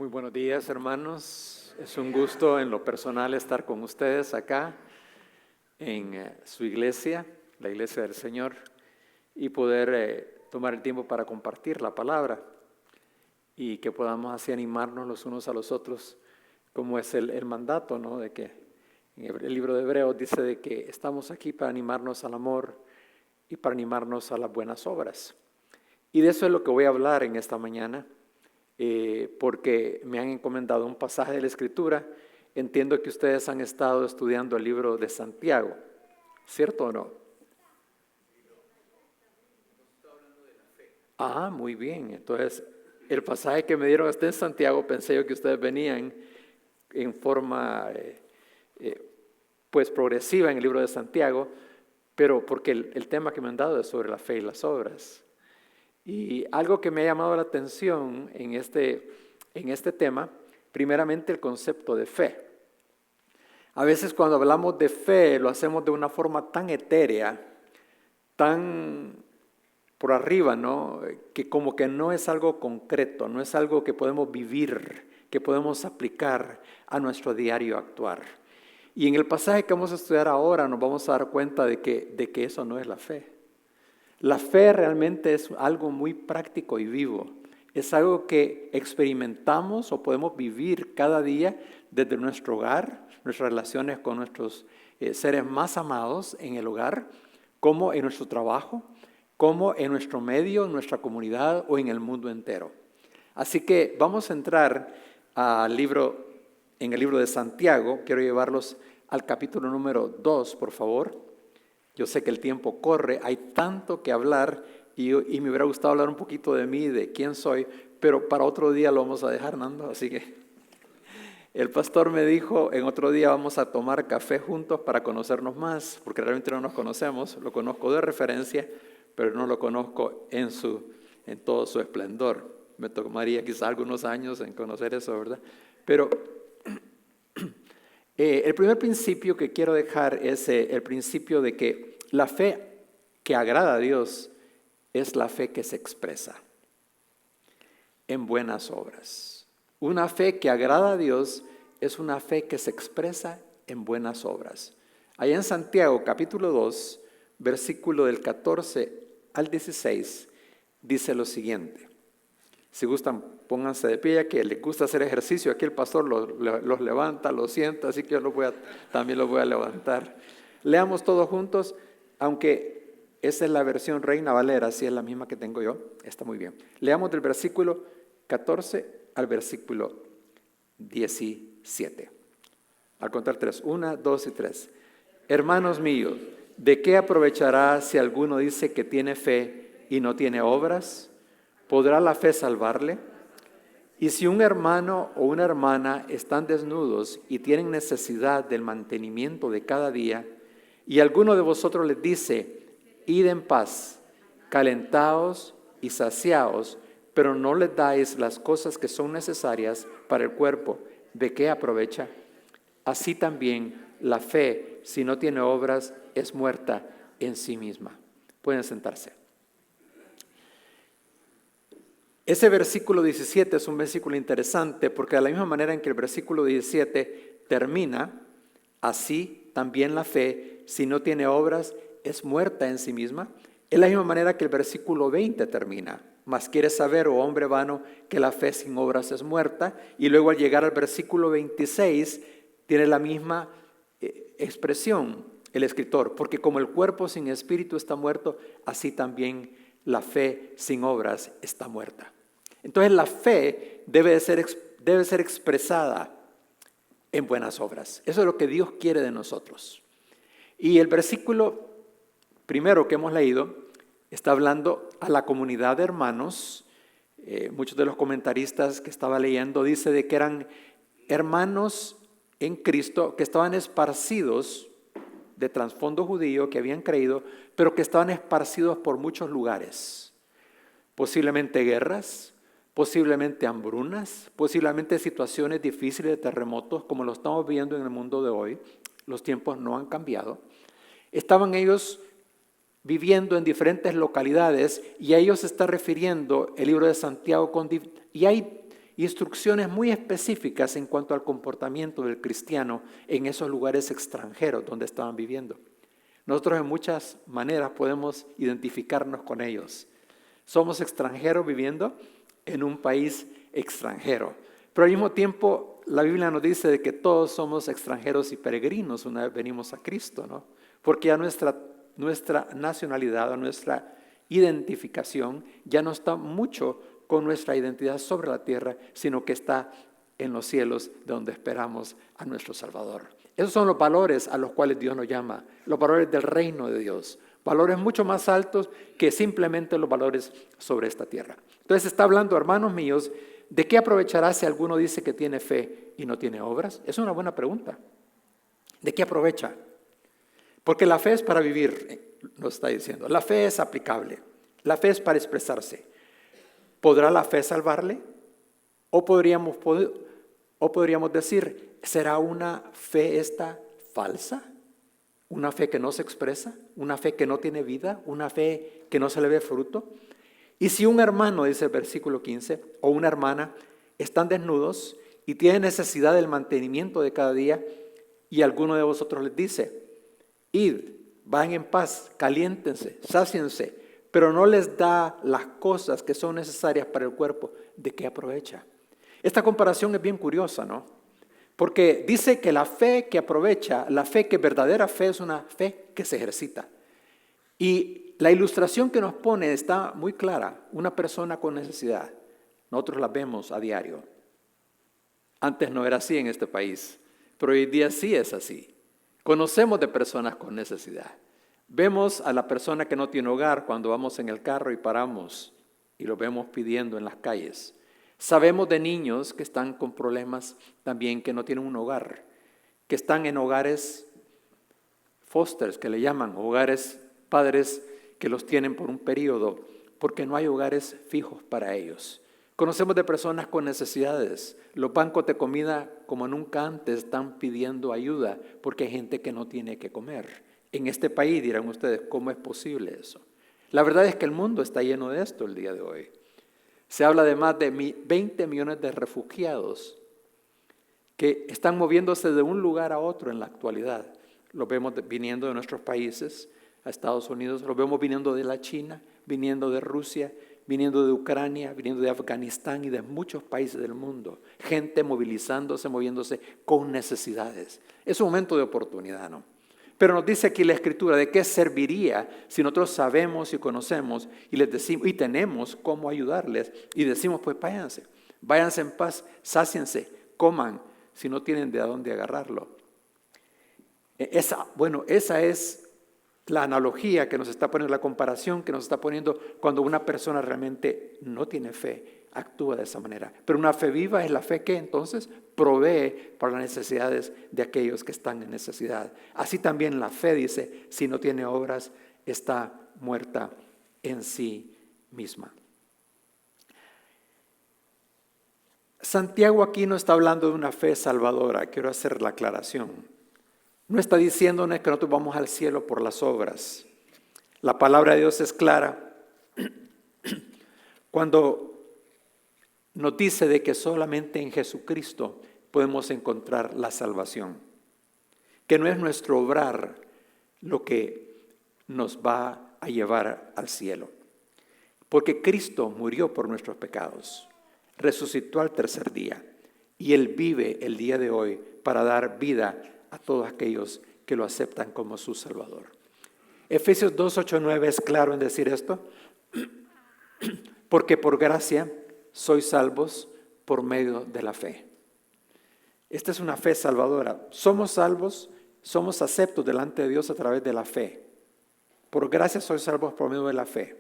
Muy buenos días, hermanos. Es un gusto en lo personal estar con ustedes acá en su iglesia, la iglesia del Señor, y poder tomar el tiempo para compartir la palabra y que podamos así animarnos los unos a los otros, como es el mandato, ¿no? De que en el libro de Hebreos dice de que estamos aquí para animarnos al amor y para animarnos a las buenas obras. Y de eso es lo que voy a hablar en esta mañana. Porque me han encomendado un pasaje de la Escritura. Entiendo que ustedes han estado estudiando el libro de Santiago, ¿cierto o no? Ah, muy bien. Entonces, el pasaje que me dieron está en Santiago. Pensé yo que ustedes venían en forma pues progresiva en el libro de Santiago, pero porque el tema que me han dado es sobre la fe y las obras. Y algo que me ha llamado la atención en este tema, primeramente el concepto de fe. A veces cuando hablamos de fe lo hacemos de una forma tan etérea, tan por arriba, ¿no? Que como que no es algo concreto, no es algo que podemos vivir, que podemos aplicar a nuestro diario actuar. Y en el pasaje que vamos a estudiar ahora nos vamos a dar cuenta de que eso no es la fe. La fe realmente es algo muy práctico y vivo. Es algo que experimentamos o podemos vivir cada día desde nuestro hogar, nuestras relaciones con nuestros seres más amados en el hogar, como en nuestro trabajo, como en nuestro medio, en nuestra comunidad o en el mundo entero. Así que vamos a entrar en el libro de Santiago. Quiero llevarlos al capítulo número 2, por favor. Yo sé que el tiempo corre, hay tanto que hablar y me hubiera gustado hablar un poquito de mí, de quién soy, pero para otro día lo vamos a dejar, Nando. Así que el pastor me dijo, en otro día vamos a tomar café juntos para conocernos más, porque realmente no nos conocemos, lo conozco de referencia, pero no lo conozco en todo su esplendor. Me tomaría quizás algunos años en conocer eso, ¿verdad? Pero el primer principio que quiero dejar es el principio de que la fe que agrada a Dios es la fe que se expresa en buenas obras. Una fe que agrada a Dios es una fe que se expresa en buenas obras. Allá en Santiago capítulo 2, versículo del 14 al 16, dice lo siguiente. Si gustan, pónganse de pie, que les gusta hacer ejercicio. Aquí el pastor los levanta, los sienta, así que yo también los voy a levantar. Leamos todos juntos, aunque esa es la versión Reina Valera, si es la misma que tengo yo, está muy bien. Leamos del versículo 14 al versículo 17. Al contar 3, 1, 2 y 3. Hermanos míos, ¿de qué aprovechará si alguno dice que tiene fe y no tiene obras? ¿Podrá la fe salvarle? Y si un hermano o una hermana están desnudos y tienen necesidad del mantenimiento de cada día, y alguno de vosotros les dice, id en paz, calentaos y saciaos, pero no les dais las cosas que son necesarias para el cuerpo, ¿de qué aprovecha? Así también la fe, si no tiene obras, es muerta en sí misma. Pueden sentarse. Ese versículo 17 es un versículo interesante porque de la misma manera en que el versículo 17 termina, así también la fe, si no tiene obras, es muerta en sí misma. Es la misma manera que el versículo 20 termina. Mas quieres saber, oh hombre vano, que la fe sin obras es muerta. Y luego al llegar al versículo 26 tiene la misma expresión el escritor. Porque como el cuerpo sin espíritu está muerto, así también la fe sin obras está muerta. Entonces la fe debe ser expresada en buenas obras. Eso es lo que Dios quiere de nosotros. Y el versículo primero que hemos leído está hablando a la comunidad de hermanos. Muchos de los comentaristas que estaba leyendo dice de que eran hermanos en Cristo que estaban esparcidos de trasfondo judío, que habían creído, pero que estaban esparcidos por muchos lugares. Posiblemente guerras, posiblemente hambrunas, posiblemente situaciones difíciles de terremotos, como lo estamos viendo en el mundo de hoy. Los tiempos no han cambiado. Estaban ellos viviendo en diferentes localidades y a ellos se está refiriendo el libro de Santiago. Y hay instrucciones muy específicas en cuanto al comportamiento del cristiano en esos lugares extranjeros donde estaban viviendo. Nosotros en muchas maneras podemos identificarnos con ellos. Somos extranjeros viviendo en un país extranjero. Pero al mismo tiempo, la Biblia nos dice de que todos somos extranjeros y peregrinos una vez venimos a Cristo, ¿no? Porque ya nuestra nacionalidad o nuestra identificación ya no está mucho con nuestra identidad sobre la tierra, sino que está en los cielos donde esperamos a nuestro Salvador. Esos son los valores a los cuales Dios nos llama, los valores del reino de Dios, valores mucho más altos que simplemente los valores sobre esta tierra. Entonces está hablando, hermanos míos, ¿de qué aprovechará si alguno dice que tiene fe y no tiene obras? Es una buena pregunta. ¿De qué aprovecha? Porque la fe es para vivir, nos está diciendo. La fe es aplicable. La fe es para expresarse. ¿Podrá la fe salvarle? ¿O podríamos decir, ¿será una fe esta falsa? ¿Una fe que no se expresa? ¿Una fe que no tiene vida? ¿Una fe que no se le ve fruto? Y si un hermano, dice el versículo 15, o una hermana, están desnudos y tienen necesidad del mantenimiento de cada día, y alguno de vosotros les dice, id, vayan en paz, caliéntense, sáciense, pero no les da las cosas que son necesarias para el cuerpo, ¿de qué aprovecha? Esta comparación es bien curiosa, ¿no? Porque dice que la fe que aprovecha, la fe que verdadera fe es una fe que se ejercita. Y la ilustración que nos pone está muy clara. Una persona con necesidad, nosotros la vemos a diario. Antes no era así en este país, pero hoy día sí es así. Conocemos de personas con necesidad. Vemos a la persona que no tiene hogar cuando vamos en el carro y paramos y lo vemos pidiendo en las calles. Sabemos de niños que están con problemas también, que no tienen un hogar, que están en hogares fosters, que le llaman, hogares padres que los tienen por un periodo, porque no hay hogares fijos para ellos. Conocemos de personas con necesidades. Los bancos de comida, como nunca antes, están pidiendo ayuda, porque hay gente que no tiene que comer. En este país, dirán ustedes, ¿cómo es posible eso? La verdad es que el mundo está lleno de esto el día de hoy. Se habla de más de 20 millones de refugiados que están moviéndose de un lugar a otro en la actualidad. Los vemos viniendo de nuestros países a Estados Unidos, los vemos viniendo de la China, viniendo de Rusia, viniendo de Ucrania, viniendo de Afganistán y de muchos países del mundo. Gente movilizándose, moviéndose con necesidades. Es un momento de oportunidad, ¿no? Pero nos dice aquí la Escritura, ¿de qué serviría si nosotros sabemos y conocemos y les decimos y tenemos cómo ayudarles? Y decimos, pues váyanse en paz, sáciense, coman, si no tienen de dónde agarrarlo. Esa es la analogía que nos está poniendo, la comparación que nos está poniendo cuando una persona realmente no tiene fe, actúa de esa manera. Pero una fe viva es la fe que entonces provee para las necesidades de aquellos que están en necesidad. Así también la fe, dice, si no tiene obras, está muerta en sí misma. Santiago aquí no está hablando de una fe salvadora, quiero hacer la aclaración. No está diciéndonos que nosotros vamos al cielo por las obras. La palabra de Dios es clara cuando nos dice de que solamente en Jesucristo podemos encontrar la salvación. Que no es nuestro obrar lo que nos va a llevar al cielo. Porque Cristo murió por nuestros pecados, resucitó al tercer día y Él vive el día de hoy para dar vida a todos aquellos que lo aceptan como su Salvador. Efesios 2, 8, 9 es claro en decir esto. Porque por gracia sois salvos por medio de la fe. Esta es una fe salvadora. Somos salvos, somos aceptos delante de Dios a través de la fe. Por gracia sois salvos por medio de la fe.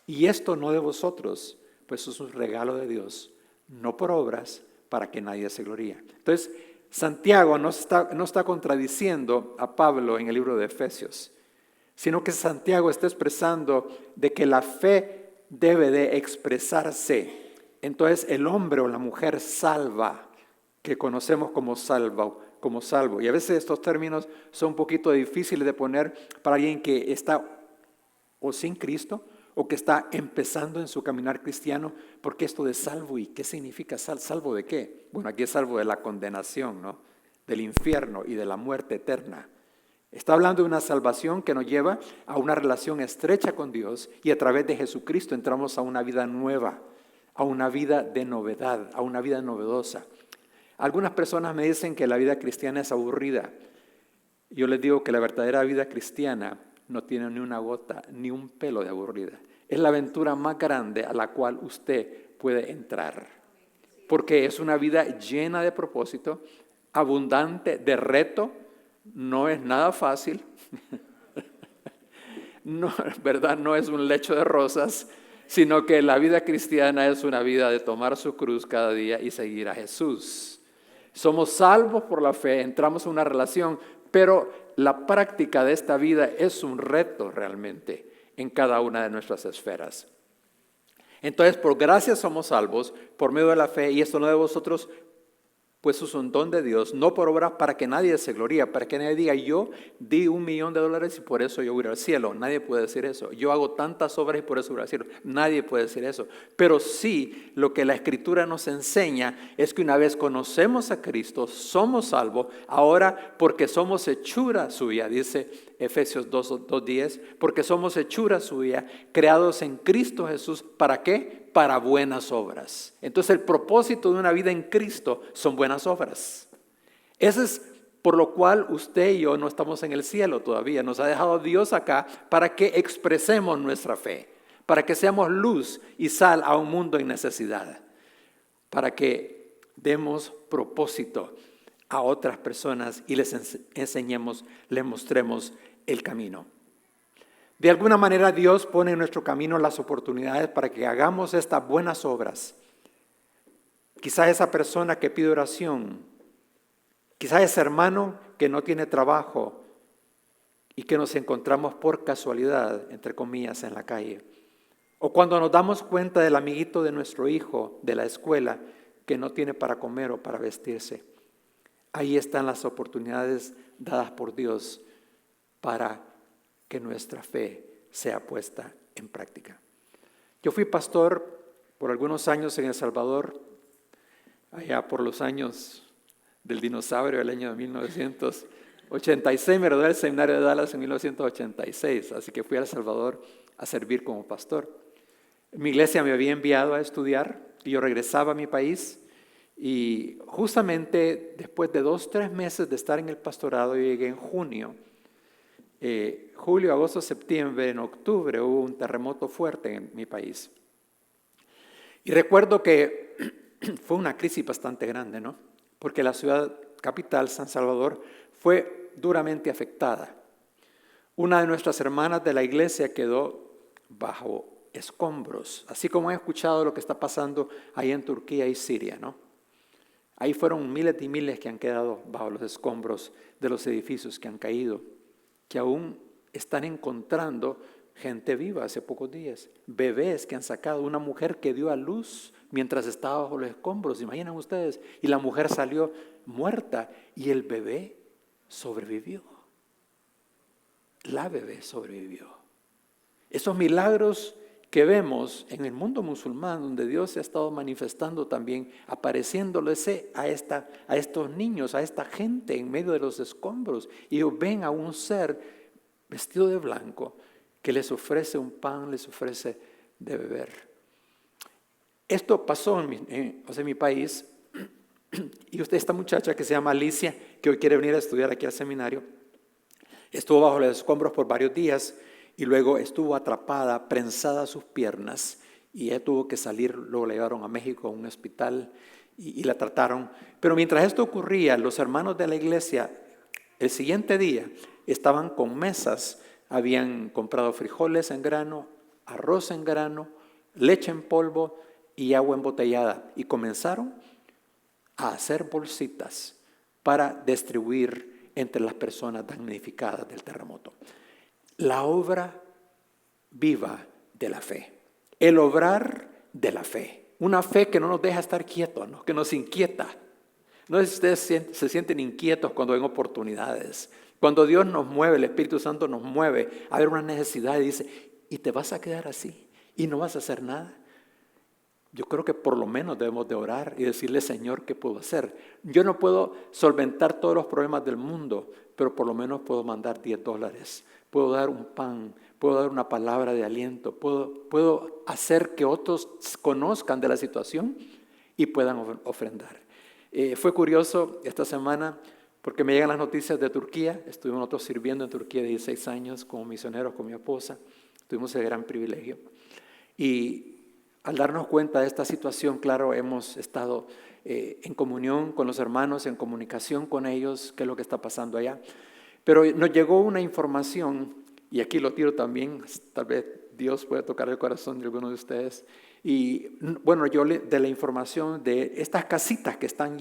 Y esto no de vosotros, pues es un regalo de Dios, no por obras, para que nadie se gloríe. Entonces, Santiago no está contradiciendo a Pablo en el libro de Efesios, sino que Santiago está expresando de que la fe debe de expresarse. Entonces el hombre o la mujer salva, que conocemos como salvo. Y a veces estos términos son un poquito difíciles de poner para alguien que está o sin Cristo o que está empezando en su caminar cristiano, porque esto de salvo, ¿y qué significa salvo de qué? Bueno, aquí es salvo de la condenación, ¿no? Del infierno y de la muerte eterna. Está hablando de una salvación que nos lleva a una relación estrecha con Dios y a través de Jesucristo entramos a una vida nueva, a una vida de novedad, a una vida novedosa. Algunas personas me dicen que la vida cristiana es aburrida. Yo les digo que la verdadera vida cristiana no tiene ni una gota, ni un pelo de aburrida. Es la aventura más grande a la cual usted puede entrar. Porque es una vida llena de propósito, abundante de reto. No es nada fácil. No, ¿verdad? No es un lecho de rosas, sino que la vida cristiana es una vida de tomar su cruz cada día y seguir a Jesús. Somos salvos por la fe, entramos en una relación, pero la práctica de esta vida es un reto realmente en cada una de nuestras esferas. Entonces, por gracia somos salvos por medio de la fe, y esto no de vosotros, pues es un don de Dios, no por obras para que nadie se gloríe, para que nadie diga, yo di $1,000,000 y por eso yo voy a ir al cielo. Nadie puede decir eso. Yo hago tantas obras y por eso voy al cielo. Nadie puede decir eso. Pero sí, lo que la Escritura nos enseña es que una vez conocemos a Cristo, somos salvos, ahora porque somos hechura suya, dice Efesios 2:10, porque somos hechura suya, creados en Cristo Jesús, ¿para qué? Para buenas obras. Entonces el propósito de una vida en Cristo son buenas obras. Ese es por lo cual usted y yo no estamos en el cielo todavía. Nos ha dejado Dios acá para que expresemos nuestra fe, para que seamos luz y sal a un mundo en necesidad, para que demos propósito a otras personas y les enseñemos, les mostremos el camino. De alguna manera Dios pone en nuestro camino las oportunidades para que hagamos estas buenas obras. Quizás esa persona que pide oración, quizás ese hermano que no tiene trabajo y que nos encontramos por casualidad, entre comillas, en la calle. O cuando nos damos cuenta del amiguito de nuestro hijo de la escuela que no tiene para comer o para vestirse. Ahí están las oportunidades dadas por Dios para que nuestra fe sea puesta en práctica. Yo fui pastor por algunos años en El Salvador, allá por los años del dinosaurio, el año de 1986, me gradué del seminario de Dallas en 1986, así que fui a El Salvador a servir como pastor. Mi iglesia me había enviado a estudiar y yo regresaba a mi país, y justamente después de 2-3 meses de estar en el pastorado, yo llegué en junio. Julio, agosto, septiembre, en octubre hubo un terremoto fuerte en mi país. Y recuerdo que fue una crisis bastante grande, ¿no? Porque la ciudad capital, San Salvador, fue duramente afectada. Una de nuestras hermanas de la iglesia quedó bajo escombros, así como han escuchado lo que está pasando ahí en Turquía y Siria, ¿no? Ahí fueron miles y miles que han quedado bajo los escombros de los edificios que han caído, que aún están encontrando gente viva hace pocos días, bebés que han sacado, una mujer que dio a luz mientras estaba bajo los escombros, imaginan ustedes, y la mujer salió muerta y el bebé sobrevivió. La bebé sobrevivió. Esos milagros que vemos en el mundo musulmán, donde Dios se ha estado manifestando también, apareciéndole a estos niños, a esta gente en medio de los escombros, y ellos ven a un ser vestido de blanco que les ofrece un pan, les ofrece de beber. Esto pasó en mi país, y esta muchacha que se llama Alicia, que hoy quiere venir a estudiar aquí al seminario, estuvo bajo los escombros por varios días, y luego estuvo atrapada, prensada a sus piernas, y ella tuvo que salir. Luego la llevaron a México a un hospital y la trataron. Pero mientras esto ocurría, los hermanos de la iglesia, el siguiente día, estaban con mesas, habían comprado frijoles en grano, arroz en grano, leche en polvo y agua embotellada, y comenzaron a hacer bolsitas para distribuir entre las personas damnificadas del terremoto. La obra viva de la fe, el obrar de la fe, una fe que no nos deja estar quietos, ¿no? Que nos inquieta. No sé si ustedes se sienten inquietos cuando ven oportunidades, cuando Dios nos mueve, el Espíritu Santo nos mueve a ver una necesidad y dice, ¿y te vas a quedar así? y no vas a hacer nada. Yo creo que por lo menos debemos de orar y decirle, Señor, ¿qué puedo hacer? Yo no puedo solventar todos los problemas del mundo, pero por lo menos puedo mandar $10. Puedo dar un pan, puedo dar una palabra de aliento, puedo hacer que otros conozcan de la situación y puedan ofrendar. Fue curioso esta semana porque me llegan las noticias de Turquía. Estuvimos nosotros sirviendo en Turquía 16 años como misioneros con mi esposa. Tuvimos ese gran privilegio. Y al darnos cuenta de esta situación, claro, hemos estado en comunión con los hermanos, en comunicación con ellos, qué es lo que está pasando allá. Pero nos llegó una información, y aquí lo tiro también, tal vez Dios puede tocar el corazón de alguno de ustedes. Y bueno, yo de la información de estas casitas que están,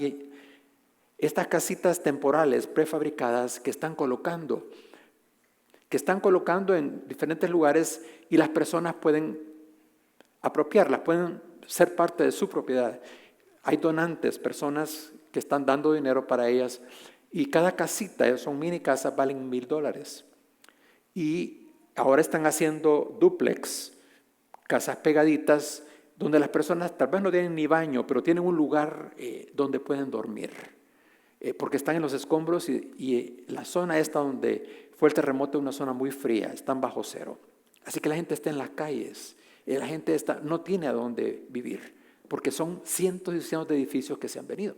estas casitas temporales prefabricadas que están colocando en diferentes lugares y las personas pueden apropiarlas, pueden ser parte de su propiedad. Hay donantes, personas que están dando dinero para ellas y cada casita, son mini casas, valen $1,000. Y ahora están haciendo dúplex, casas pegaditas, donde las personas tal vez no tienen ni baño, pero tienen un lugar donde pueden dormir, porque están en los escombros y la zona esta donde fue el terremoto es una zona muy fría, están bajo cero. Así que la gente está en las calles, la gente no tiene a dónde vivir, porque son cientos y cientos de edificios que se han venido.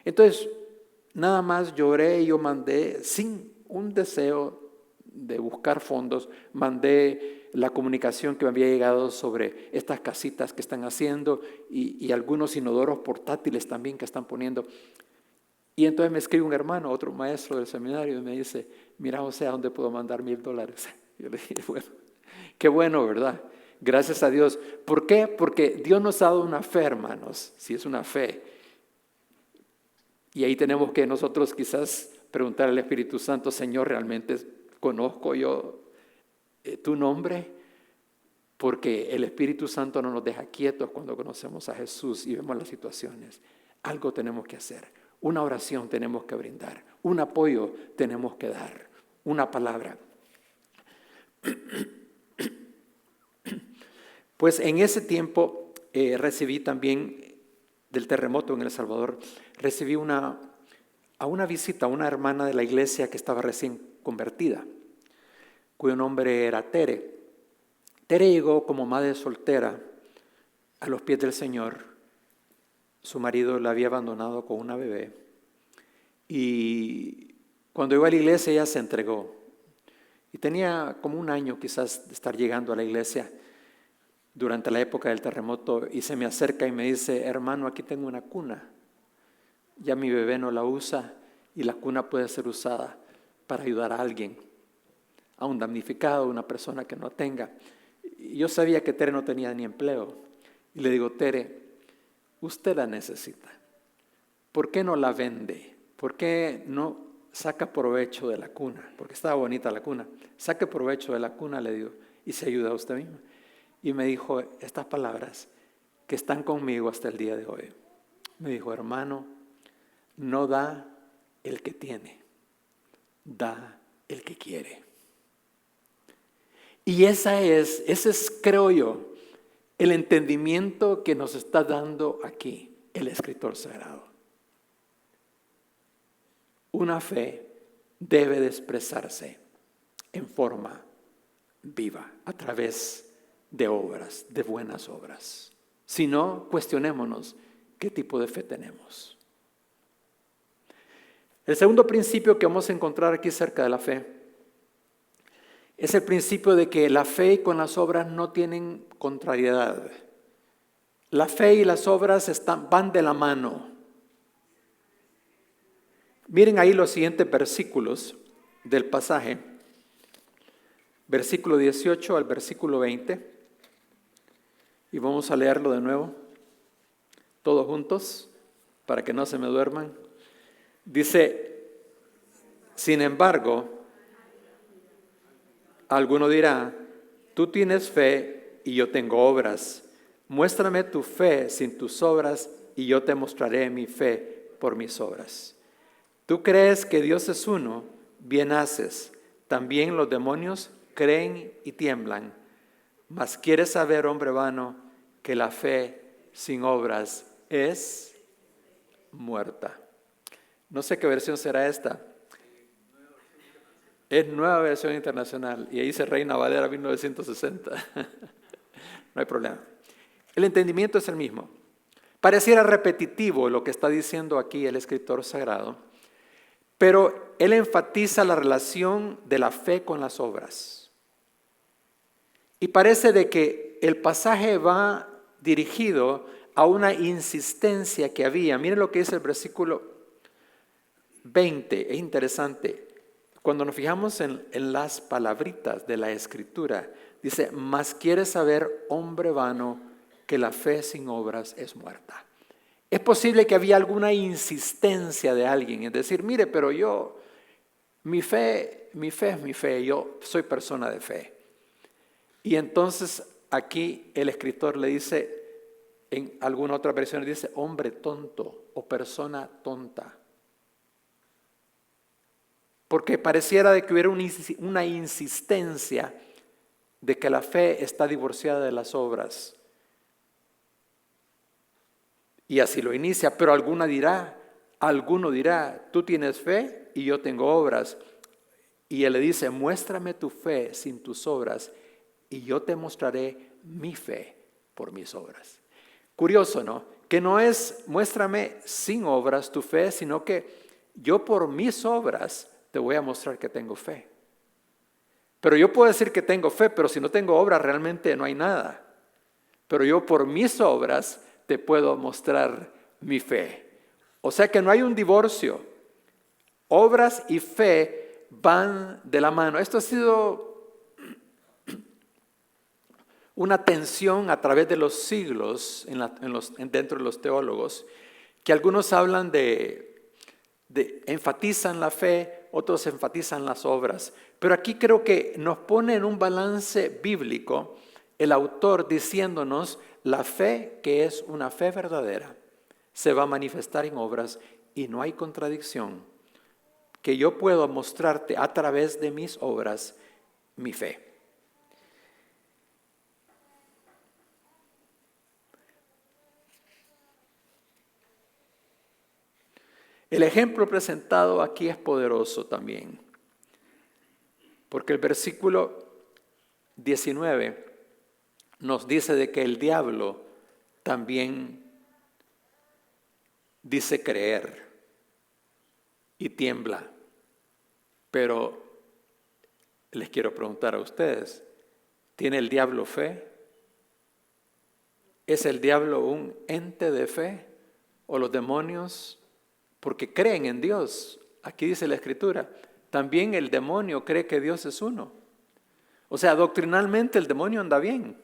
Entonces, nada más lloré y yo mandé, sin un deseo de buscar fondos, mandé la comunicación que me había llegado sobre estas casitas que están haciendo y algunos inodoros portátiles también que están poniendo. Y entonces me escribe un hermano, otro maestro del seminario, y me dice, mira, José, ¿a dónde puedo mandar $1,000? Yo le dije, bueno, qué bueno, ¿verdad? Gracias a Dios. ¿Por qué? Porque Dios nos ha dado una fe, hermanos, si es una fe. Y ahí tenemos que nosotros quizás preguntar al Espíritu Santo, Señor, ¿realmente conozco yo tu nombre? Porque el Espíritu Santo no nos deja quietos cuando conocemos a Jesús y vemos las situaciones. Algo tenemos que hacer, una oración tenemos que brindar, un apoyo tenemos que dar, una palabra. Pues en ese tiempo recibí también del terremoto en El Salvador, recibí a una visita a una hermana de la iglesia que estaba recién convertida, cuyo nombre era Tere. Tere llegó como madre soltera a los pies del Señor. Su marido la había abandonado con una bebé. Y cuando llegó a la iglesia ella se entregó. Y tenía como un año quizás de estar llegando a la iglesia durante la época del terremoto y se me acerca y me dice, hermano, aquí tengo una cuna. Ya mi bebé no la usa y la cuna puede ser usada para ayudar a alguien, a un damnificado, a una persona que no tenga. Y yo sabía que Tere no tenía ni empleo. Y le digo, Tere, usted la necesita. ¿Por qué no la vende? ¿Por qué no saca provecho de la cuna? Porque estaba bonita la cuna. Saque provecho de la cuna, le digo, y se ayuda a usted misma. Y me dijo estas palabras que están conmigo hasta el día de hoy. Me dijo, hermano, no da el que tiene, da el que quiere. Y ese es, creo yo, el entendimiento que nos está dando aquí el escritor sagrado. Una fe debe de expresarse en forma viva, a través de obras, de buenas obras. Si no, cuestionémonos qué tipo de fe tenemos. El segundo principio que vamos a encontrar aquí cerca de la fe es el principio de que la fe con las obras no tienen contrariedad. La fe y las obras van de la mano. Miren ahí los siguientes versículos del pasaje. Versículo 18 al versículo 20. Y vamos a leerlo de nuevo, todos juntos, para que no se me duerman. Dice, sin embargo, alguno dirá, tú tienes fe y yo tengo obras. Muéstrame tu fe sin tus obras y yo te mostraré mi fe por mis obras. Tú crees que Dios es uno, bien haces. También los demonios creen y tiemblan. Mas quieres saber, hombre vano, que la fe sin obras es muerta. No sé qué versión será esta. Es Nueva Versión Internacional y ahí dice Reina Valera 1960. No hay problema. El entendimiento es el mismo. Pareciera repetitivo lo que está diciendo aquí el escritor sagrado, pero él enfatiza la relación de la fe con las obras. Y parece de que el pasaje va dirigido a una insistencia que había. Miren lo que dice el versículo 20, es interesante. Cuando nos fijamos en las palabritas de la Escritura, dice, mas quieres saber, hombre vano, que la fe sin obras es muerta. Es posible que había alguna insistencia de alguien, es decir, mire, pero mi fe es mi fe, yo soy persona de fe. Y entonces aquí el escritor le dice, en alguna otra versión dice, hombre tonto o persona tonta. Porque pareciera de que hubiera una insistencia de que la fe está divorciada de las obras. Y así lo inicia, pero alguno dirá, tú tienes fe y yo tengo obras. Y él le dice, muéstrame tu fe sin tus obras y yo te mostraré mi fe por mis obras. Curioso, ¿no? Que no es muéstrame sin obras tu fe, sino que yo por mis obras te voy a mostrar que tengo fe. Pero yo puedo decir que tengo fe, pero si no tengo obras realmente no hay nada. Pero yo por mis obras te puedo mostrar mi fe. O sea que no hay un divorcio. Obras y fe van de la mano. Esto ha sido una tensión a través de los siglos dentro de los teólogos, que algunos hablan enfatizan la fe, otros enfatizan las obras. Pero aquí creo que nos pone en un balance bíblico el autor diciéndonos la fe, que es una fe verdadera, se va a manifestar en obras y no hay contradicción, que yo puedo mostrarte a través de mis obras mi fe. El ejemplo presentado aquí es poderoso también, porque el versículo 19 nos dice de que el diablo también dice creer y tiembla. Pero les quiero preguntar a ustedes, ¿tiene el diablo fe? ¿Es el diablo un ente de fe? ¿O los demonios? Porque creen en Dios. Aquí dice la Escritura, también el demonio cree que Dios es uno. O sea, doctrinalmente el demonio anda bien.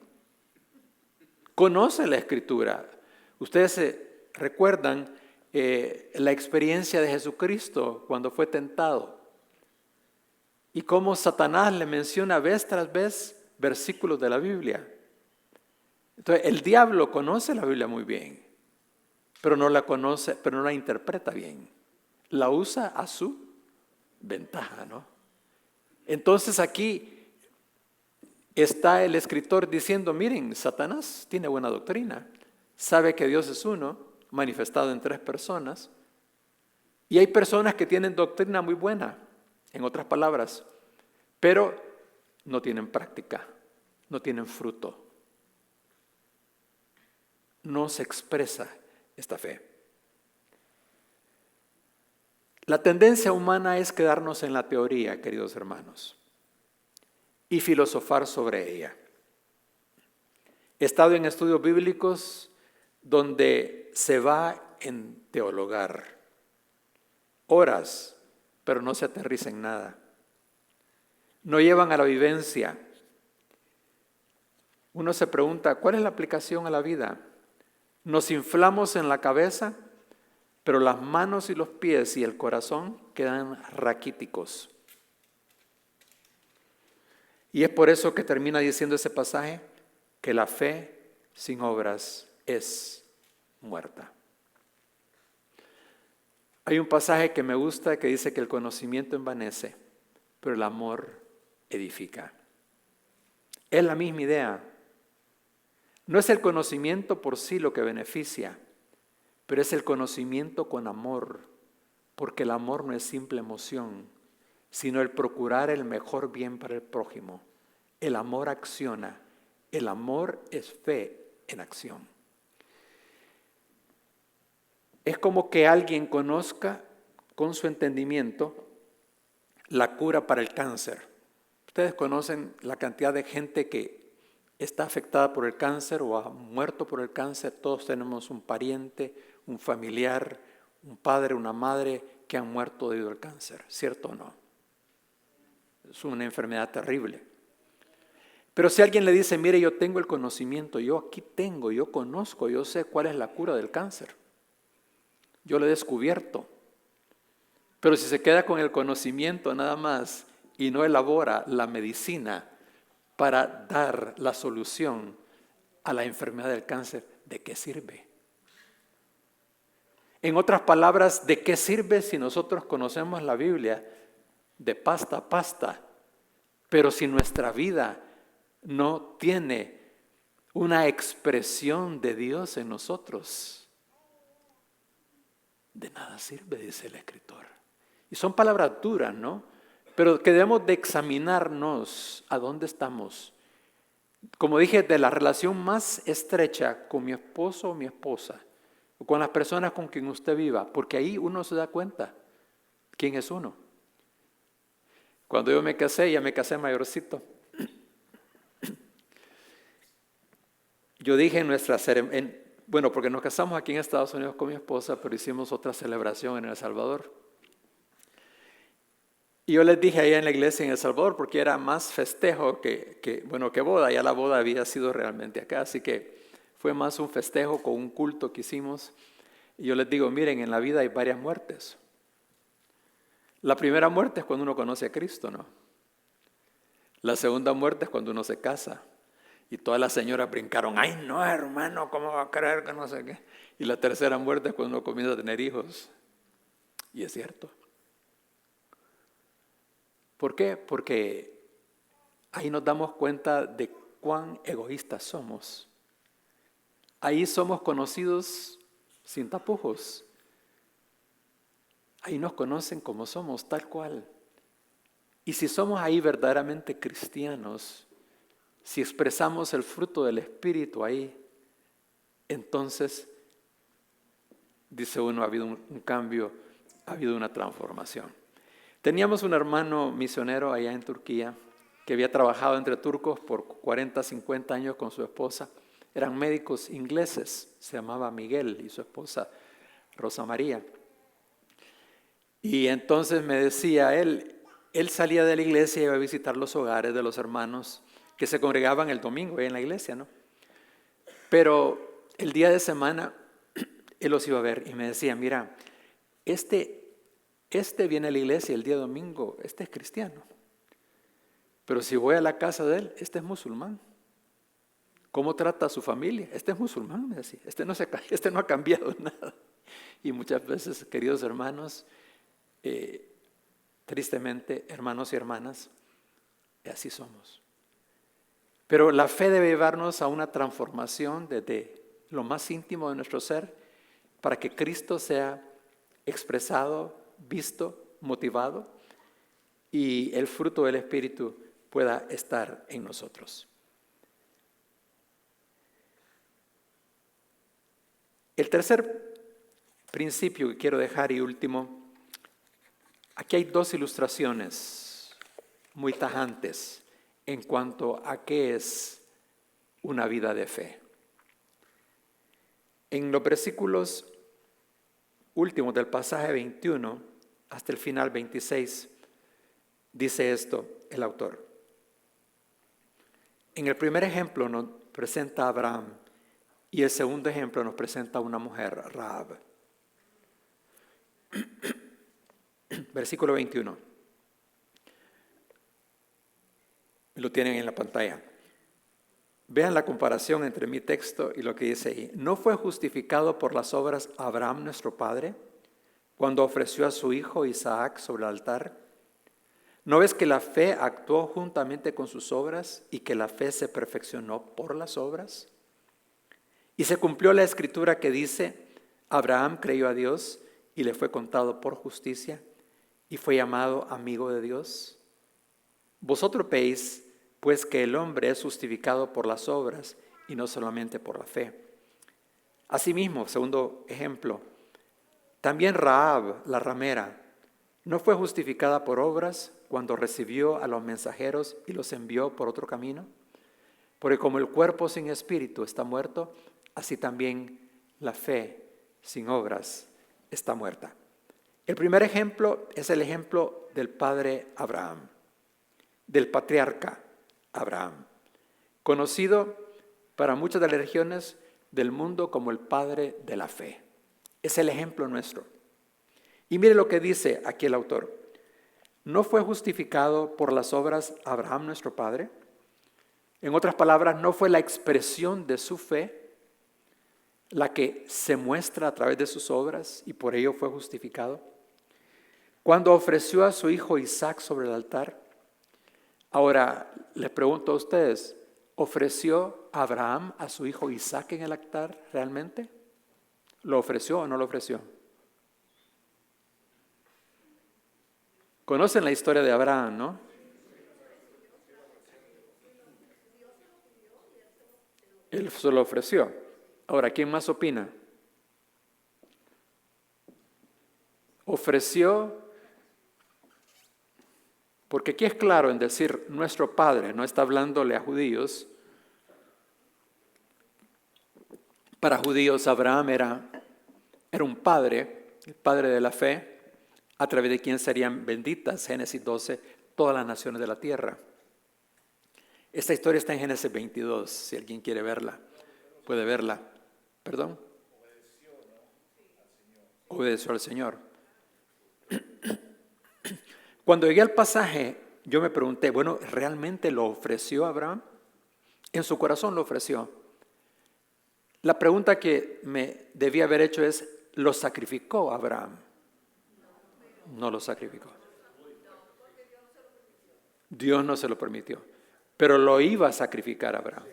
Conoce la Escritura. Ustedes recuerdan la experiencia de Jesucristo cuando fue tentado. Y cómo Satanás le menciona vez tras vez versículos de la Biblia. Entonces, el diablo conoce la Biblia muy bien, pero no la conoce, pero no la interpreta bien. La usa a su ventaja, ¿no? Entonces aquí está el escritor diciendo, miren, Satanás tiene buena doctrina, sabe que Dios es uno, manifestado en 3 personas, y hay personas que tienen doctrina muy buena, en otras palabras, pero no tienen práctica, no tienen fruto, no se expresa esta fe. La tendencia humana es quedarnos en la teoría, queridos hermanos, y filosofar sobre ella. He estado en estudios bíblicos donde se va en teologar horas, pero no se aterriza en nada. No llevan a la vivencia. Uno se pregunta, ¿cuál es la aplicación a la vida? Nos inflamos en la cabeza, pero las manos y los pies y el corazón quedan raquíticos. Y es por eso que termina diciendo ese pasaje, que la fe sin obras es muerta. Hay un pasaje que me gusta que dice que el conocimiento envanece, pero el amor edifica. Es la misma idea. No es el conocimiento por sí lo que beneficia, pero es el conocimiento con amor, porque el amor no es simple emoción, sino el procurar el mejor bien para el prójimo. El amor acciona, el amor es fe en acción. Es como que alguien conozca con su entendimiento la cura para el cáncer. Ustedes conocen la cantidad de gente que está afectada por el cáncer o ha muerto por el cáncer. Todos tenemos un pariente, un familiar, un padre, una madre que han muerto debido al cáncer, ¿cierto o no? Es una enfermedad terrible. Pero si alguien le dice, mire, yo tengo el conocimiento, yo aquí tengo, yo conozco, yo sé cuál es la cura del cáncer. Yo lo he descubierto. Pero si se queda con el conocimiento nada más y no elabora la medicina para dar la solución a la enfermedad del cáncer, ¿de qué sirve? En otras palabras, ¿de qué sirve si nosotros conocemos la Biblia de pasta a pasta, pero si nuestra vida no tiene una expresión de Dios en nosotros? De nada sirve, dice el escritor. Y son palabras duras, ¿no? Pero que debemos de examinarnos a dónde estamos. Como dije, de la relación más estrecha con mi esposo o mi esposa, o con las personas con quien usted viva, porque ahí uno se da cuenta quién es uno. Cuando yo me casé, ya me casé mayorcito, yo dije en nuestra ceremonia, bueno, porque nos casamos aquí en Estados Unidos con mi esposa, pero hicimos otra celebración en El Salvador. Y yo les dije allá en la iglesia en El Salvador, porque era más festejo que boda. Ya la boda había sido realmente acá, así que fue más un festejo con un culto que hicimos. Y yo les digo, miren, en la vida hay varias muertes. La primera muerte es cuando uno conoce a Cristo, ¿no? La segunda muerte es cuando uno se casa. Y todas las señoras brincaron, ay no hermano, ¿cómo va a creer que no sé qué? Y la tercera muerte es cuando uno comienza a tener hijos. Y es cierto. ¿Por qué? Porque ahí nos damos cuenta de cuán egoístas somos. Ahí somos conocidos sin tapujos. Ahí nos conocen como somos, tal cual. Y si somos ahí verdaderamente cristianos, si expresamos el fruto del Espíritu ahí, entonces, dice uno, ha habido un cambio, ha habido una transformación. Teníamos un hermano misionero allá en Turquía que había trabajado entre turcos por 40, 50 años con su esposa. Eran médicos ingleses, se llamaba Miguel y su esposa Rosa María. Y entonces me decía, él salía de la iglesia y iba a visitar los hogares de los hermanos que se congregaban el domingo ahí en la iglesia, ¿no? Pero el día de semana él los iba a ver y me decía, mira, este viene a la iglesia el día domingo, este es cristiano. Pero si voy a la casa de él, este es musulmán. ¿Cómo trata a su familia? Este es musulmán, me decía. Este no ha cambiado nada. Y muchas veces, queridos hermanos, tristemente, hermanos y hermanas, así somos. Pero la fe debe llevarnos a una transformación desde lo más íntimo de nuestro ser para que Cristo sea expresado, visto, motivado y el fruto del Espíritu pueda estar en nosotros. El tercer principio que quiero dejar y último, aquí hay dos ilustraciones muy tajantes en cuanto a qué es una vida de fe. En los versículos últimos del pasaje 21 hasta el final 26, dice esto el autor. En el primer ejemplo nos presenta a Abraham y el segundo ejemplo nos presenta a una mujer, Rahab. Versículo 21. Lo tienen en la pantalla. Vean la comparación entre mi texto y lo que dice ahí. ¿No fue justificado por las obras Abraham nuestro padre cuando ofreció a su hijo Isaac sobre el altar? ¿No ves que la fe actuó juntamente con sus obras y que la fe se perfeccionó por las obras? Y se cumplió la escritura que dice, Abraham creyó a Dios y le fue contado por justicia y fue llamado amigo de Dios. Vosotros veis, pues, que el hombre es justificado por las obras y no solamente por la fe. Asimismo, segundo ejemplo, también Rahab, la ramera, ¿no fue justificada por obras cuando recibió a los mensajeros y los envió por otro camino? Porque como el cuerpo sin espíritu está muerto, así también la fe sin obras está muerta. El primer ejemplo es el ejemplo del padre Abraham, del patriarca Abraham, conocido para muchas de las regiones del mundo como el padre de la fe. Es el ejemplo nuestro. Y mire lo que dice aquí el autor. ¿No fue justificado por las obras Abraham nuestro padre? En otras palabras, ¿no fue la expresión de su fe la que se muestra a través de sus obras y por ello fue justificado? Cuando ofreció a su hijo Isaac sobre el altar. Ahora, les pregunto a ustedes, ¿ofreció Abraham a su hijo Isaac en el altar realmente? ¿Lo ofreció o no lo ofreció? Conocen la historia de Abraham, ¿no? Él se lo ofreció. Ahora, ¿quién más opina? Ofreció, porque aquí es claro en decir nuestro padre, no está hablándole a judíos. Para judíos Abraham era un padre, el padre de la fe, a través de quien serían benditas, Génesis 12, todas las naciones de la tierra. Esta historia está en Génesis 22, si alguien quiere verla, puede verla. ¿Perdón? Obedeció al Señor. Cuando llegué al pasaje, yo me pregunté, bueno, ¿realmente lo ofreció Abraham? En su corazón lo ofreció. La pregunta que me debía haber hecho es, ¿lo sacrificó Abraham? No lo sacrificó. Dios no se lo permitió, pero lo iba a sacrificar Abraham.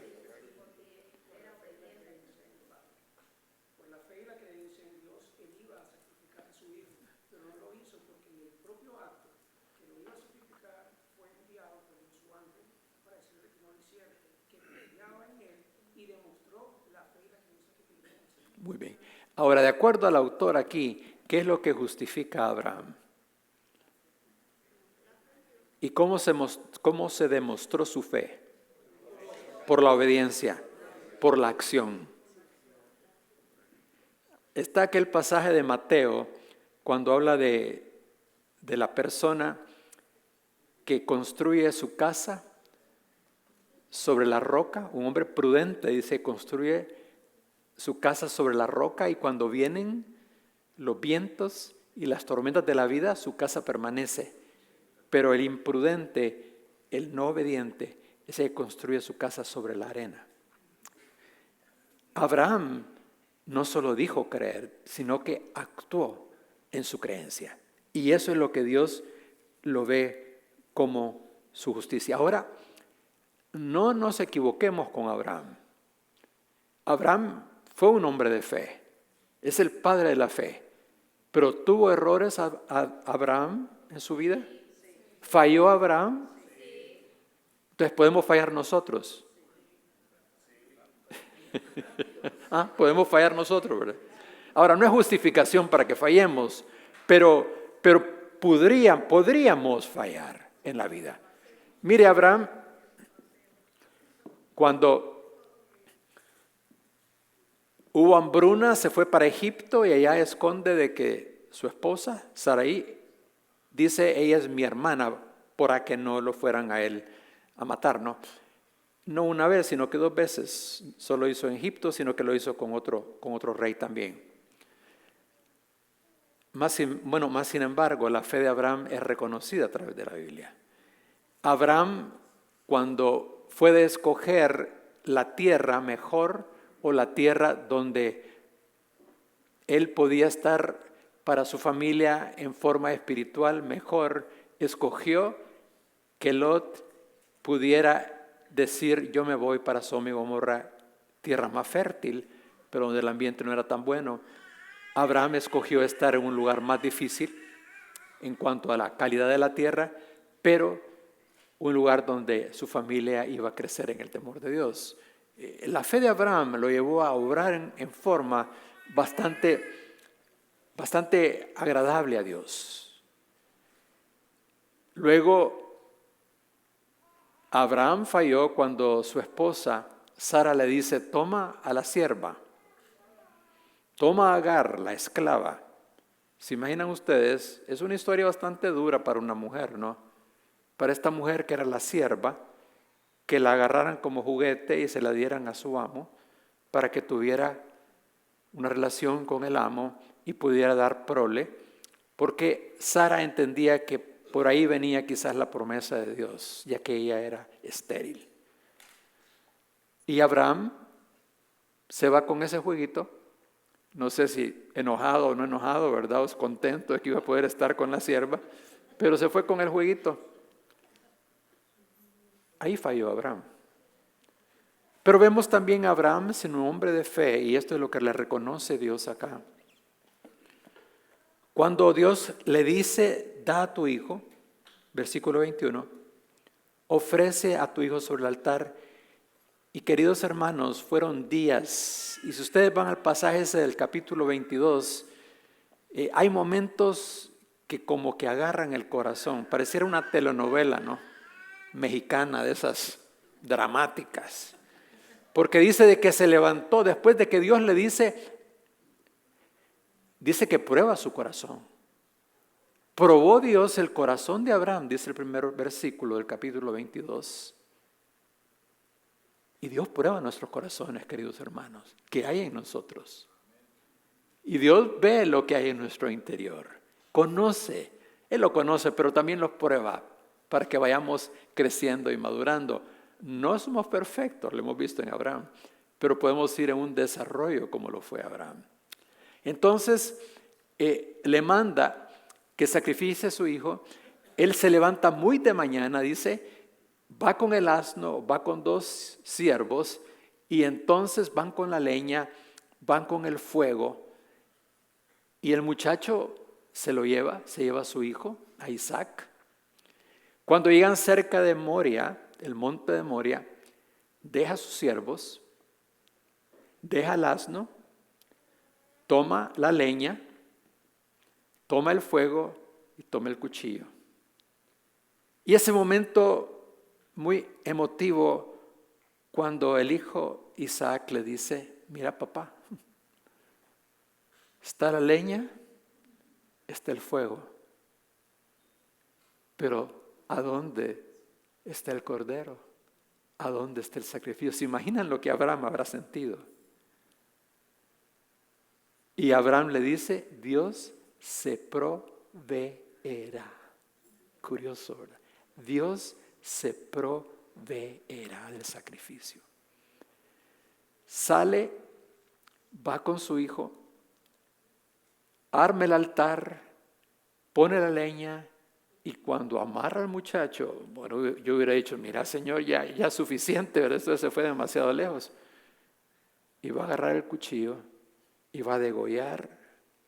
Muy bien. Ahora, de acuerdo al autor aquí, ¿qué es lo que justifica a Abraham? ¿Y cómo se demostró su fe? Por la obediencia, por la acción. Está aquel pasaje de Mateo cuando habla de la persona que construye su casa sobre la roca. Un hombre prudente, dice, construye su casa sobre la roca y cuando vienen los vientos y las tormentas de la vida, su casa permanece. Pero el imprudente, el no obediente, ese que construye su casa sobre la arena. Abraham no solo dijo creer, sino que actuó en su creencia. Y eso es lo que Dios lo ve como su justicia. Ahora, no nos equivoquemos con Abraham. Abraham fue un hombre de fe, es el padre de la fe, pero ¿tuvo errores Abraham en su vida? ¿Falló Abraham? Entonces podemos fallar nosotros. Podemos fallar nosotros, ¿verdad? Ahora, no es justificación para que fallemos, pero podríamos fallar en la vida. Mire, Abraham, cuando hubo hambruna, se fue para Egipto y allá esconde de que su esposa, Sarai, dice, ella es mi hermana, para que no lo fueran a él a matar, ¿no? No una vez, sino que 2 veces. Solo hizo en Egipto, sino que lo hizo con otro rey también. Más sin embargo, la fe de Abraham es reconocida a través de la Biblia. Abraham, cuando fue de escoger la tierra mejor, o la tierra donde él podía estar para su familia en forma espiritual mejor, escogió que Lot pudiera decir, yo me voy para Sodoma y Gomorra, tierra más fértil, pero donde el ambiente no era tan bueno. Abraham escogió estar en un lugar más difícil en cuanto a la calidad de la tierra, pero un lugar donde su familia iba a crecer en el temor de Dios. La fe de Abraham lo llevó a obrar en forma bastante agradable a Dios. Luego, Abraham falló cuando su esposa Sara le dice: toma a la sierva, toma a Agar, la esclava. ¿Se imaginan ustedes? Es una historia bastante dura para una mujer, ¿no? Para esta mujer que era la sierva, que la agarraran como juguete y se la dieran a su amo para que tuviera una relación con el amo y pudiera dar prole, porque Sara entendía que por ahí venía quizás la promesa de Dios, ya que ella era estéril. Y Abraham se va con ese jueguito, no sé si enojado o no enojado, ¿verdad? O contento de que iba a poder estar con la sierva, pero se fue con el jueguito. Ahí falló Abraham. Pero vemos también a Abraham siendo un hombre de fe, y esto es lo que le reconoce Dios acá. Cuando Dios le dice: da a tu hijo, versículo 21, ofrece a tu hijo sobre el altar. Y queridos hermanos, fueron días, y si ustedes van al pasaje ese del capítulo 22, hay momentos que como que agarran el corazón, pareciera una telenovela, ¿no? Mexicana, de esas dramáticas, porque dice de que se levantó después de que Dios le dice que prueba su corazón. Probó Dios el corazón de Abraham, dice el primer versículo del capítulo 22. Y Dios prueba nuestros corazones, queridos hermanos, que hay en nosotros. Y Dios ve lo que hay en nuestro interior, conoce, Él lo conoce, pero también los prueba para que vayamos creciendo y madurando. No somos perfectos, lo hemos visto en Abraham, pero podemos ir en un desarrollo como lo fue Abraham. Entonces, le manda que sacrifique a su hijo. Él se levanta muy de mañana, dice, va con el asno, va con 2 siervos, y entonces van con la leña, van con el fuego, y el muchacho se lleva a su hijo, a Isaac. Cuando llegan cerca de Moria, el monte de Moria, deja a sus siervos, deja el asno, toma la leña, toma el fuego y toma el cuchillo. Y ese momento muy emotivo, cuando el hijo Isaac le dice: mira, papá, está la leña, está el fuego, pero ¿a dónde está el cordero? ¿A dónde está el sacrificio? ¿Se imaginan lo que Abraham habrá sentido? Y Abraham le dice: Dios se proveerá. Curioso, ¿verdad? Dios se proveerá del sacrificio. Sale, va con su hijo, arma el altar, pone la leña, y cuando amarra al muchacho, bueno, yo hubiera dicho: mira, Señor, ya es suficiente, ¿verdad? Esto se fue demasiado lejos. Y va a agarrar el cuchillo y va a degollar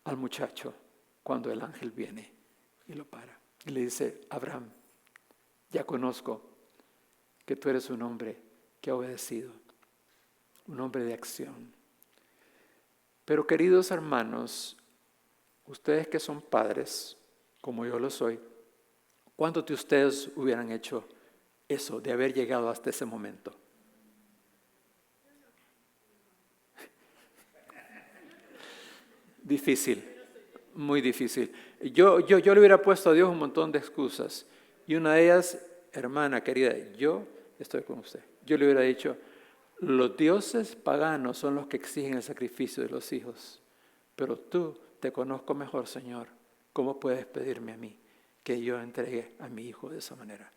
al muchacho cuando el ángel viene y lo para. Y le dice: Abraham, ya conozco que tú eres un hombre que ha obedecido, un hombre de acción. Pero queridos hermanos, ustedes que son padres, como yo lo soy, ¿cuántos de ustedes hubieran hecho eso, de haber llegado hasta ese momento? Difícil, muy difícil. Yo le hubiera puesto a Dios un montón de excusas. Y una de ellas: hermana querida, yo estoy con usted. Yo le hubiera dicho: los dioses paganos son los que exigen el sacrificio de los hijos. Pero tú te conozco mejor, Señor. ¿Cómo puedes pedirme a mí que yo entregue a mi hijo de esa manera?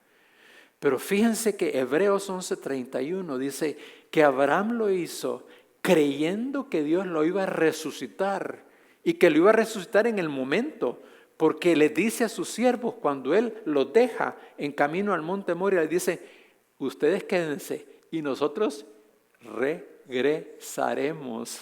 Pero fíjense que Hebreos 11:31 dice que Abraham lo hizo creyendo que Dios lo iba a resucitar, y que lo iba a resucitar en el momento, porque le dice a sus siervos, cuando él los deja en camino al monte Moria, le dice: ustedes quédense y nosotros regresaremos.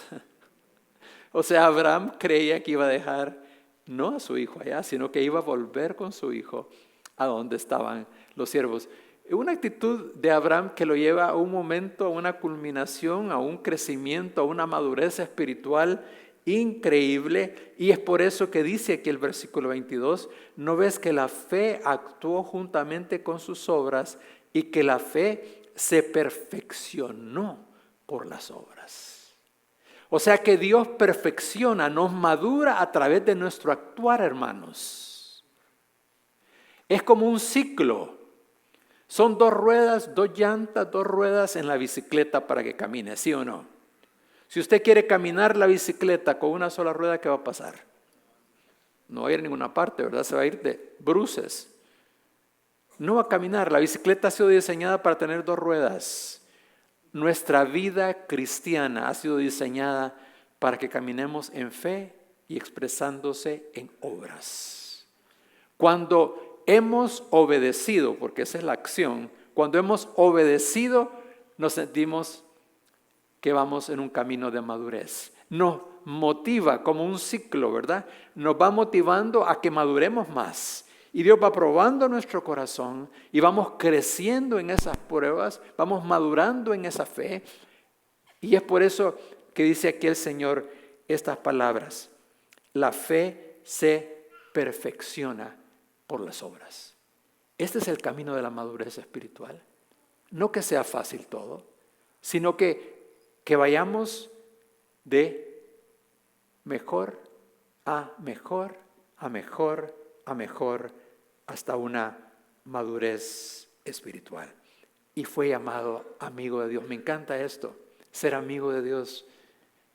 O sea, Abraham creía que iba a dejar no a su hijo allá, sino que iba a volver con su hijo a donde estaban los siervos. Una actitud de Abraham que lo lleva a un momento, a una culminación, a un crecimiento, a una madurez espiritual increíble. Y es por eso que dice aquí el versículo 22, ¿no ves que la fe actuó juntamente con sus obras y que la fe se perfeccionó por las obras? O sea que Dios perfecciona, nos madura a través de nuestro actuar, hermanos. Es como un ciclo. Son 2 ruedas, 2 llantas, 2 ruedas en la bicicleta para que camine, ¿sí o no? Si usted quiere caminar la bicicleta con una sola rueda, ¿qué va a pasar? No va a ir a ninguna parte, ¿verdad? Se va a ir de bruces. No va a caminar. La bicicleta ha sido diseñada para tener 2 ruedas. Nuestra vida cristiana ha sido diseñada para que caminemos en fe y expresándose en obras. Cuando hemos obedecido, porque esa es la acción, cuando hemos obedecido, nos sentimos que vamos en un camino de madurez. Nos motiva como un ciclo, ¿verdad? Nos va motivando a que maduremos más. Y Dios va probando nuestro corazón y vamos creciendo en esas pruebas, vamos madurando en esa fe. Y es por eso que dice aquí el Señor estas palabras. La fe se perfecciona por las obras. Este es el camino de la madurez espiritual. No que sea fácil todo, sino que vayamos de mejor a mejor, a mejor, a mejor, hasta una madurez espiritual. Y fue llamado amigo de Dios. Me encanta esto, ser amigo de Dios.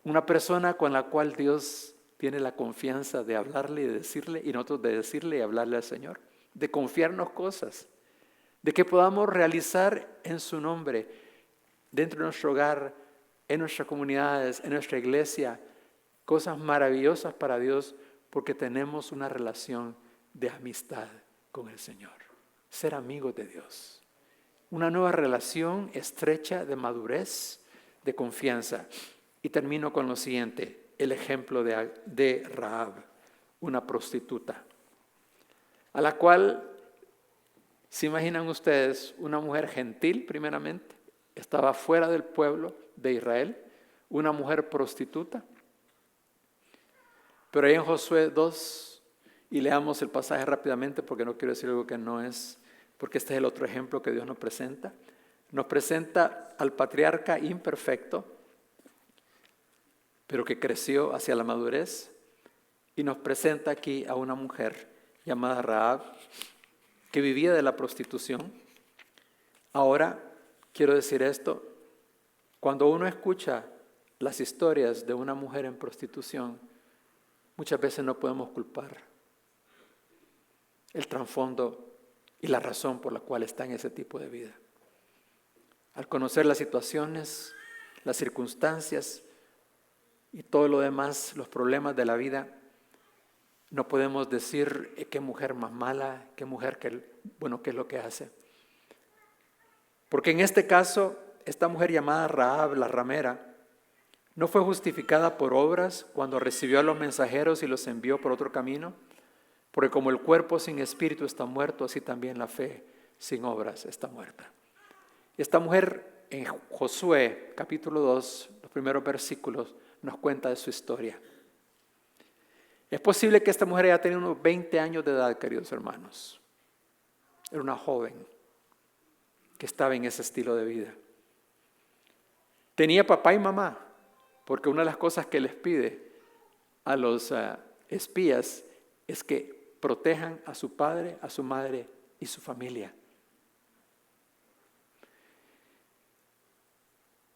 Una persona con la cual Dios tiene la confianza de hablarle y de decirle, y nosotros de decirle y hablarle al Señor, de confiarnos cosas, de que podamos realizar en su nombre, dentro de nuestro hogar, en nuestras comunidades, en nuestra iglesia, cosas maravillosas para Dios, porque tenemos una relación de amistad con el Señor. Ser amigos de Dios. Una nueva relación estrecha de madurez, de confianza. Y termino con lo siguiente. El ejemplo de Rahab, una prostituta, a la cual, ¿se imaginan ustedes? Una mujer gentil primeramente, estaba fuera del pueblo de Israel, una mujer prostituta. Pero ahí en Josué 2, y leamos el pasaje rápidamente porque no quiero decir algo que no es, porque este es el otro ejemplo que Dios nos presenta. Nos presenta al patriarca imperfecto, pero que creció hacia la madurez, y nos presenta aquí a una mujer llamada Rahab, que vivía de la prostitución. Ahora, quiero decir esto, cuando uno escucha las historias de una mujer en prostitución, muchas veces no podemos culpar el trasfondo y la razón por la cual está en ese tipo de vida. Al conocer las situaciones, las circunstancias, y todo lo demás, los problemas de la vida, no podemos decir qué mujer más mala, qué mujer qué es lo que hace. Porque en este caso, esta mujer llamada Rahab, la ramera, no fue justificada por obras cuando recibió a los mensajeros y los envió por otro camino, porque como el cuerpo sin espíritu está muerto, así también la fe sin obras está muerta. Esta mujer en Josué capítulo 2, los primeros versículos, nos cuenta de su historia. Es posible que esta mujer haya tenido unos 20 años de edad, queridos hermanos. Era una joven que estaba en ese estilo de vida. Tenía papá y mamá, porque una de las cosas que les pide a los espías es que protejan a su padre, a su madre y su familia.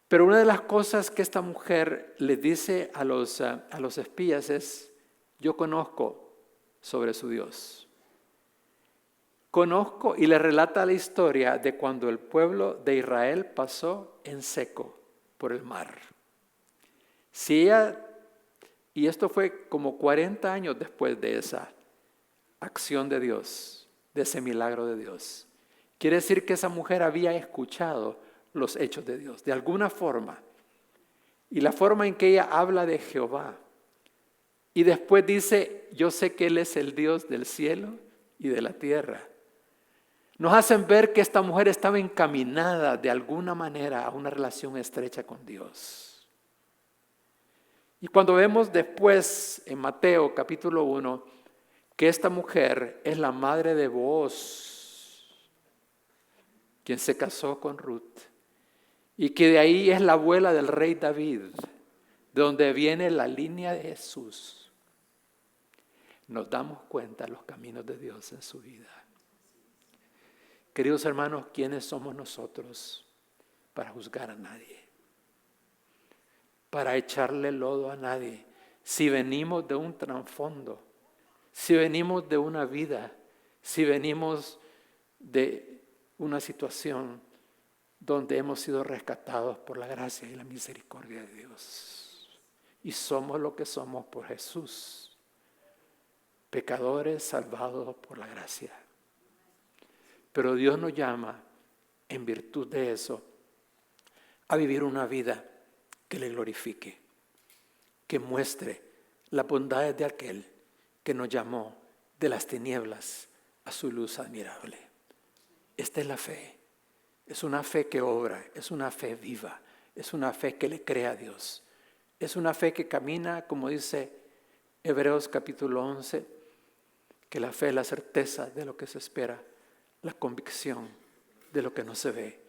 Pero una de las cosas que esta mujer le dice a los espías es: yo conozco sobre su Dios. Conozco, y le relata la historia de cuando el pueblo de Israel pasó en seco por el mar. Y esto fue como 40 años después de esa acción de Dios, de ese milagro de Dios. Quiere decir que esa mujer había escuchado los hechos de Dios, de alguna forma. Y la forma en que ella habla de Jehová Y después dice, yo sé que Él es el Dios del cielo y de la tierra. Nos hacen ver que esta mujer estaba encaminada de alguna manera a una relación estrecha con Dios. Y cuando vemos después en Mateo capítulo 1 que esta mujer es la madre de Booz, quien se casó con Ruth, y que de ahí es la abuela del rey David, de donde viene la línea de Jesús, nos damos cuenta de los caminos de Dios en su vida. Queridos hermanos, ¿quiénes somos nosotros para juzgar a nadie? Para echarle lodo a nadie. Si venimos de un trasfondo, si venimos de una vida, si venimos de una situación donde hemos sido rescatados por la gracia y la misericordia de Dios. Y somos lo que somos por Jesús. Pecadores salvados por la gracia. Pero Dios nos llama, en virtud de eso, a vivir una vida que le glorifique, que muestre las bondades de aquel que nos llamó de las tinieblas a su luz admirable. Esta es la fe. Es una fe que obra, es una fe viva, es una fe que le cree a Dios. Es una fe que camina, como dice Hebreos capítulo 11, que la fe es la certeza de lo que se espera, la convicción de lo que no se ve,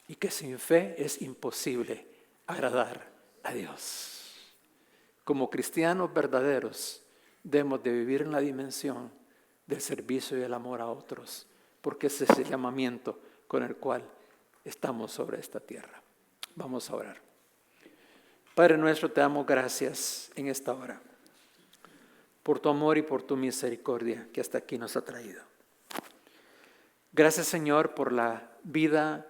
y que sin fe es imposible agradar a Dios. Como cristianos verdaderos debemos de vivir en la dimensión del servicio y el amor a otros, porque ese es el llamamiento con el cual estamos sobre esta tierra. Vamos a orar. Padre nuestro, te damos gracias en esta hora por tu amor y por tu misericordia que hasta aquí nos ha traído. Gracias, Señor, por la vida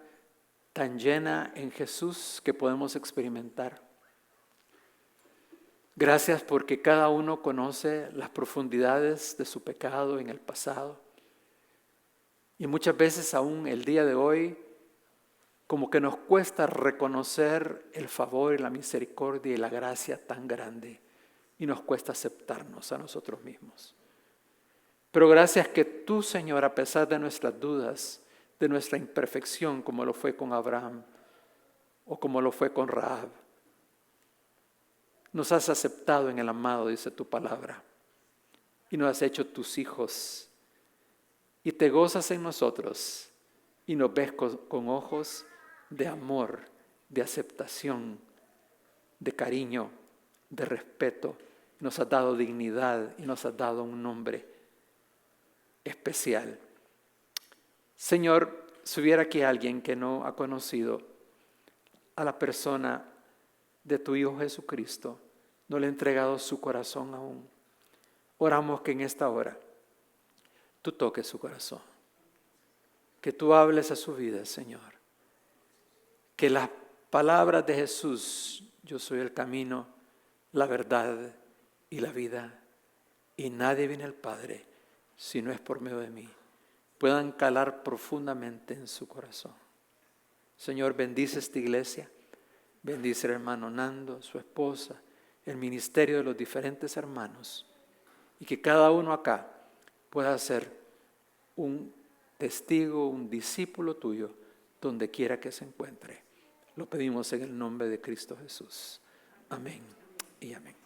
tan llena en Jesús que podemos experimentar. Gracias porque cada uno conoce las profundidades de su pecado en el pasado. Y muchas veces aún el día de hoy, como que nos cuesta reconocer el favor y la misericordia y la gracia tan grande. Y nos cuesta aceptarnos a nosotros mismos. Pero gracias que tú, Señor, a pesar de nuestras dudas, de nuestra imperfección, como lo fue con Abraham o como lo fue con Rahab, nos has aceptado en el amado, dice tu palabra, y nos has hecho tus hijos, y te gozas en nosotros, y nos ves con ojos de amor, de aceptación, de cariño, de respeto. Nos has dado dignidad y nos has dado un nombre especial. Señor, si hubiera aquí alguien que no ha conocido a la persona de tu Hijo Jesucristo, no le ha entregado su corazón aún, oramos que en esta hora tú toques su corazón, que tú hables a su vida, Señor, que las palabras de Jesús, yo soy el camino, la verdad y la vida, y nadie viene al Padre si no es por medio de mí, puedan calar profundamente en su corazón. Señor, bendice esta iglesia, bendice al hermano Nando, su esposa, el ministerio de los diferentes hermanos, y que cada uno acá pueda ser un testigo, un discípulo tuyo, donde quiera que se encuentre. Lo pedimos en el nombre de Cristo Jesús. Amén y amén.